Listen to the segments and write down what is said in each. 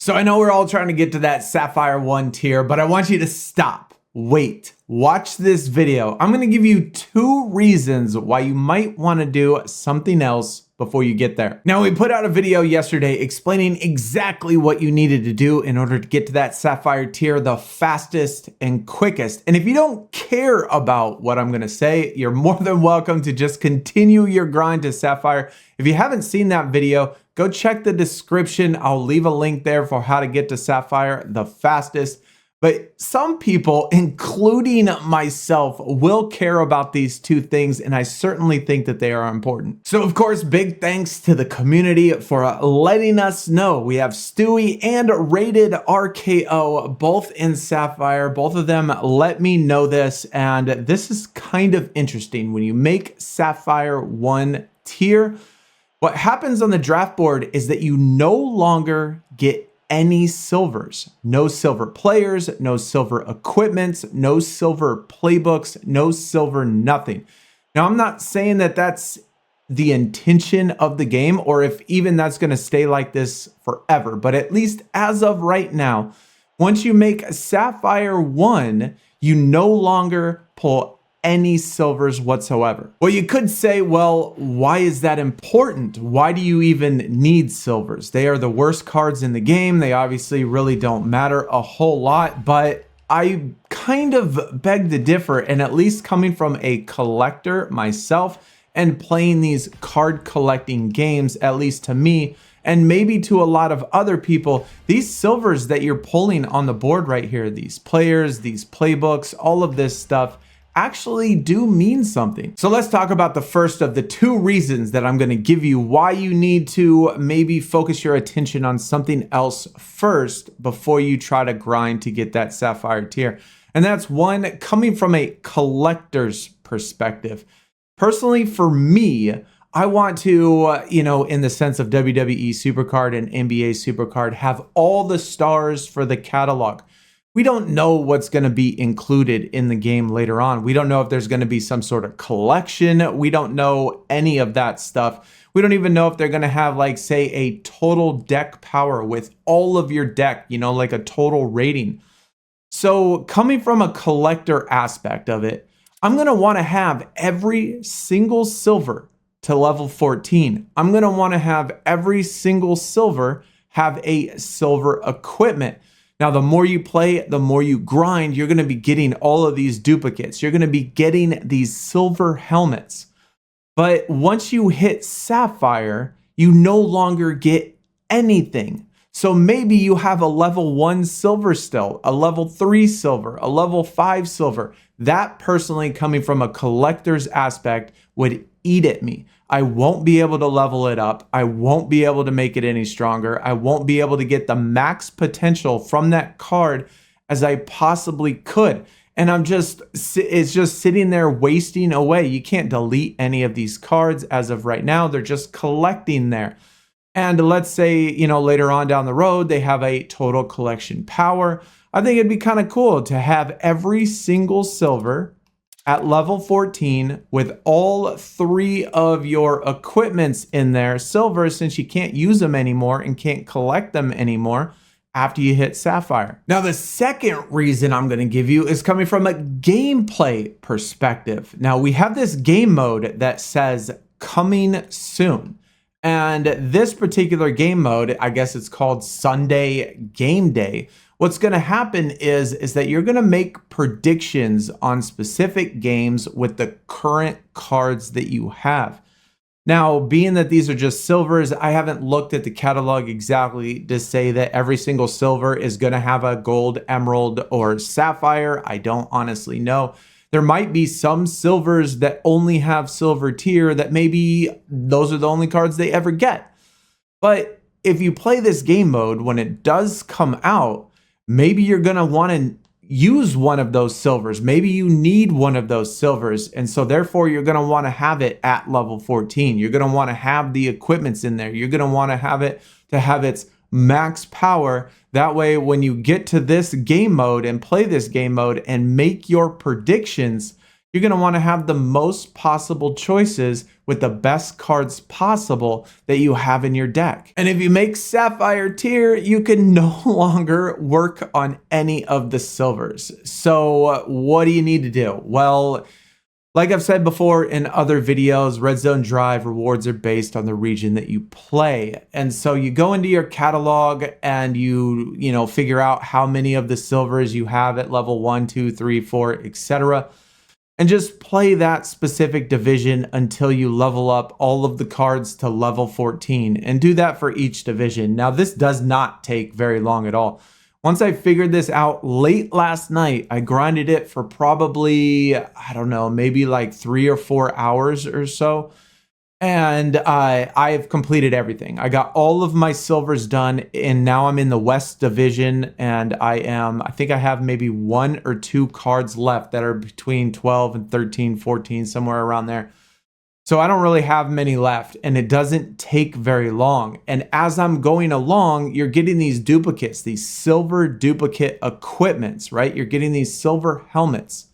So I know we're all trying to get to that Sapphire 1 tier, but I want you to stop. Wait, watch this video. I'm gonna give you 2 reasons why you might wanna do something else before you get there. Now, we put out a video yesterday explaining exactly what you needed to do in order to get to that Sapphire tier the fastest and quickest. And if you don't care about what I'm gonna say, you're more than welcome to just continue your grind to Sapphire. If you haven't seen that video, go check the description. I'll leave a link there for how to get to Sapphire the fastest. But some people, including myself, will care about these 2 things, and I certainly think that they are important. So of course, big thanks to the community for letting us know. We have Stewie and Rated RKO, both in Sapphire. Both of them let me know this, and this is kind of interesting. When you make Sapphire 1 tier, what happens on the draft board is that you no longer get any silvers. No silver players, no silver equipments, no silver playbooks, no silver nothing. Now, I'm not saying that that's the intention of the game or if even that's going to stay like this forever, but at least as of right now, once you make Sapphire 1, you no longer pull any silvers whatsoever. Well, you could say, well, why is that important? Why do you even need silvers? They are the worst cards in the game. They obviously really don't matter a whole lot, but I kind of beg to differ, and at least coming from a collector myself and playing these card collecting games, at least to me, and maybe to a lot of other people, these silvers that you're pulling on the board right here, these players, these playbooks, all of this stuff, actually do mean something. So let's talk about the first of the 2 reasons that I'm going to give you why you need to maybe focus your attention on something else first before you try to grind to get that Sapphire tier. And that's 1, coming from a collector's perspective. Personally, for me, I want to, in the sense of WWE Supercard and NBA Supercard, have all the stars for the catalog. We don't know what's going to be included in the game later on. We don't know if there's going to be some sort of collection. We don't know any of that stuff. We don't even know if they're going to have, like, say, a total deck power with all of your deck, like a total rating. So coming from a collector aspect of it, I'm going to want to have every single silver to level 14. I'm going to want to have every single silver have a silver equipment. Now, the more you play, the more you grind, you're going to be getting all of these duplicates. You're going to be getting these silver helmets. But once you hit Sapphire, you no longer get anything. So maybe you have a level 1 silver still, a level 3 silver, a level 5 silver. That personally, coming from a collector's aspect, would eat at me. I won't be able to level it up. I won't be able to make it any stronger. I won't be able to get the max potential from that card as I possibly could. And it's just sitting there wasting away. You can't delete any of these cards as of right now. They're just collecting there. And let's say, later on down the road, they have a total collection power. I think it'd be kind of cool to have every single silver at level 14 with all 3 of your equipments in there, silver, since you can't use them anymore and can't collect them anymore after you hit Sapphire. Now, the second reason I'm going to give you is coming from a gameplay perspective. Now, we have this game mode that says coming soon. And this particular game mode, I guess it's called Sunday Game Day. What's going to happen is that you're going to make predictions on specific games with the current cards that you have. Now, being that these are just silvers, I haven't looked at the catalog exactly to say that every single silver is going to have a gold, emerald, or sapphire. I don't honestly know. There might be some silvers that only have silver tier that maybe those are the only cards they ever get. But if you play this game mode, when it does come out, maybe you're going to want to use one of those silvers. Maybe you need one of those silvers. And so therefore, you're going to want to have it at level 14. You're going to want to have the equipments in there. You're going to want to have its max power. That way, when you get to this game mode and play this game mode and make your predictions, you're going to want to have the most possible choices with the best cards possible that you have in your deck. And if you make Sapphire tier, you can no longer work on any of the silvers. So what do you need to do? Well, like I've said before in other videos, Red Zone Drive rewards are based on the region that you play. And so you go into your catalog and you figure out how many of the silvers you have at level 1, 2, 3, 4, etc. And just play that specific division until you level up all of the cards to level 14, and do that for each division. Now, this does not take very long at all. Once I figured this out late last night, I grinded it for probably, I don't know, maybe like 3 or 4 hours or so. And I have completed everything. I got all of my silvers done, and now I'm in the West Division, and I think I have maybe 1 or 2 cards left that are between 12 and 13, 14, somewhere around there. So I don't really have many left, and it doesn't take very long. And as I'm going along, you're getting these duplicates, these silver duplicate equipments, right? You're getting these silver helmets.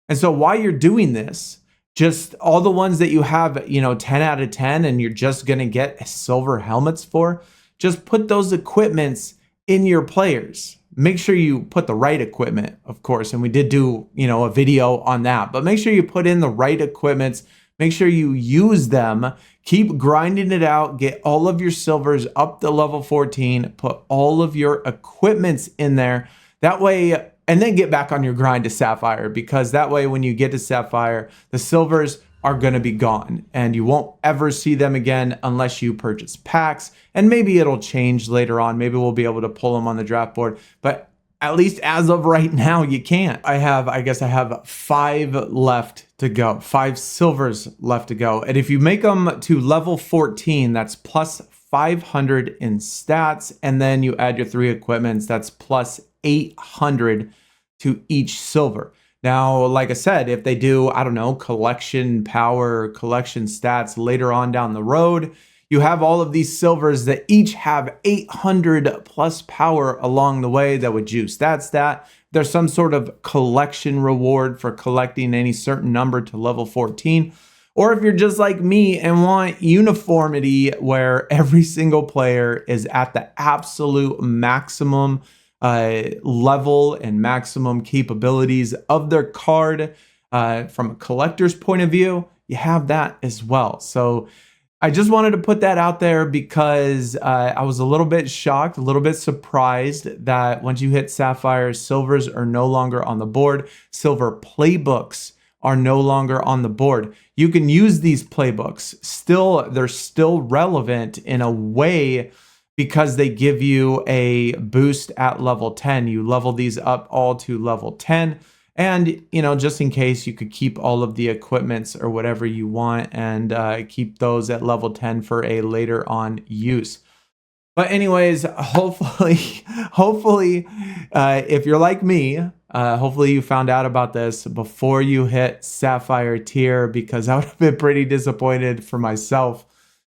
And so while you're doing this, just all the ones that you have, 10 out of 10, and you're just going to get silver helmets for, just put those equipments in your players. Make sure you put the right equipment, of course. And we did do, a video on that, but make sure you put in the right equipments. Make sure you use them, keep grinding it out, get all of your silvers up to level 14, put all of your equipments in there. That way, and then get back on your grind to Sapphire, because that way when you get to Sapphire, the silvers are going to be gone and you won't ever see them again unless you purchase packs. And maybe it'll change later on. Maybe we'll be able to pull them on the draft board, but at least as of right now, you can't. I guess I have 5 left to go, 5 silvers left to go. And if you make them to level 14, that's plus 500 in stats. And then you add your 3 equipments, that's plus 800 to each silver. Now, like I said, if they do, I don't know, collection power, collection stats later on down the road, you have all of these silvers that each have 800 plus power along the way that would juice that stat. There's some sort of collection reward for collecting any certain number to level 14. Or if you're just like me and want uniformity where every single player is at the absolute maximum level and maximum capabilities of their card from a collector's point of view, you have that as well. So I just wanted to put that out there because I was a little bit shocked, a little bit surprised that once you hit Sapphire, silvers are no longer on the board. Silver playbooks are no longer on the board. You can use these playbooks. They're still relevant in a way because they give you a boost at level 10. You level these up all to level 10. And, just in case, you could keep all of the equipments or whatever you want and keep those at level 10 for a later on use. But anyways, hopefully, if you're like me, hopefully you found out about this before you hit Sapphire tier, because I would have been pretty disappointed for myself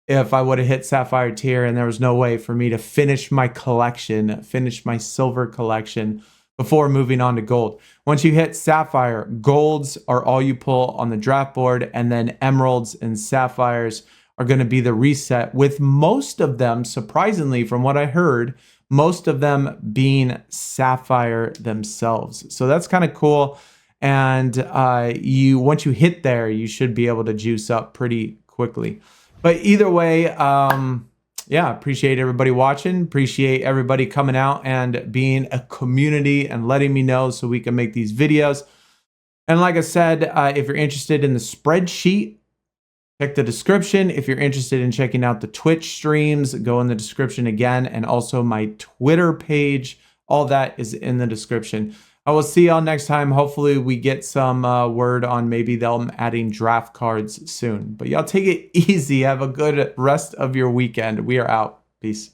if I would have hit Sapphire tier and there was no way for me to finish my collection, finish my silver collection before moving on to gold. Once you hit Sapphire, golds are all you pull on the draft board, and then emeralds and sapphires are going to be the reset, with most of them, surprisingly, from what I heard, most of them being sapphire themselves. So that's kind of cool. And once you hit there, you should be able to juice up pretty quickly. But either way, yeah, appreciate everybody watching. Appreciate everybody coming out and being a community and letting me know so we can make these videos. And like I said, if you're interested in the spreadsheet, check the description. If you're interested in checking out the Twitch streams, go in the description again. And also my Twitter page, all that is in the description. I will see y'all next time. Hopefully we get some word on maybe them adding draft cards soon. But y'all take it easy. Have a good rest of your weekend. We are out. Peace.